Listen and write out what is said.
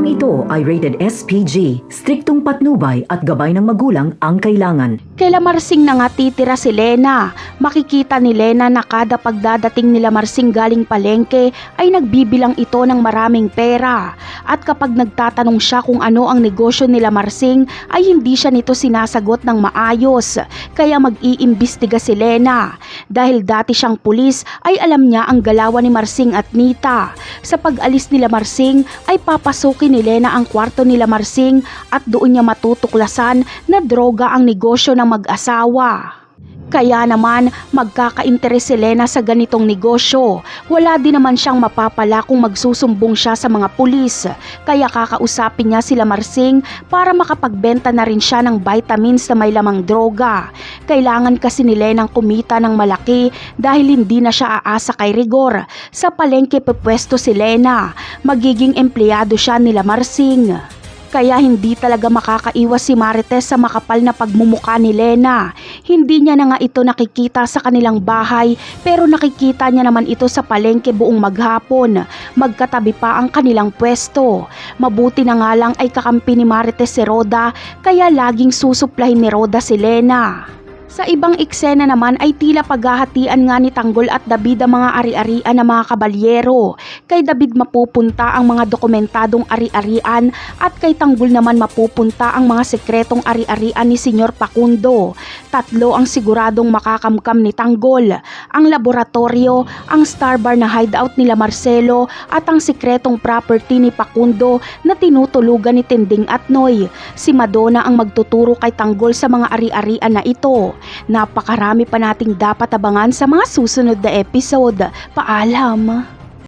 ito ay rated SPG, striktong patnubay at gabay ng magulang ang kailangan. Kila Marsing na nga titira si Lena. Makikita ni Lena na kada pagdadating nila Marsing galing palengke ay nagbibilang ito ng maraming pera. At kapag nagtatanong siya kung ano ang negosyo nila Marsing ay hindi siya nito sinasagot ng maayos. Kaya mag-iimbestiga si Lena. Dahil dati siyang pulis ay alam niya ang galawan ni Marsing at Nita. Sa pag-alis nila Marsing ay papasukin ni Lena ang kwarto nila Marsing at doon niya matutuklasan na droga ang negosyo ng mag-asawa. Kaya naman magkaka-interes si Lena sa ganitong negosyo. Wala din naman siyang mapapala kung magsusumbong siya sa mga pulis. Kaya kakausapin niya sila Marsing para makapagbenta na rin siya ng vitamins na may lamang droga. Kailangan kasi ni Lenang kumita ng malaki dahil hindi na siya aasa kay Rigor. Sa palengke pepwesto si Lena. Magiging empleyado siya nila Marsing. Kaya hindi talaga makakaiwas si Marites sa makapal na pagmumuka ni Lena. Hindi niya na nga ito nakikita sa kanilang bahay pero nakikita niya naman ito sa palengke buong maghapon. Magkatabi pa ang kanilang pwesto. Mabuti na nga lang ay kakampi ni Marites si Roda kaya laging susuplahin ni Roda si Lena. Sa ibang eksena naman ay tila paghahatian nga ni Tanggol at David ang mga ari-arian ng mga kabalyero. Kay David mapupunta ang mga dokumentadong ari-arian at kay Tanggol naman mapupunta ang mga sekretong ari-arian ni Senyor Pakundo. Tatlo ang siguradong makakamkam ni Tanggol, ang laboratorio, ang Starbar na hideout nila Marcelo at ang sekretong property ni Pakundo na tinutulugan ni Tinding at Noy. Si Madonna ang magtuturo kay Tanggol sa mga ari-arian na ito. Napakarami pa nating dapat abangan sa mga susunod na episode. Paalam!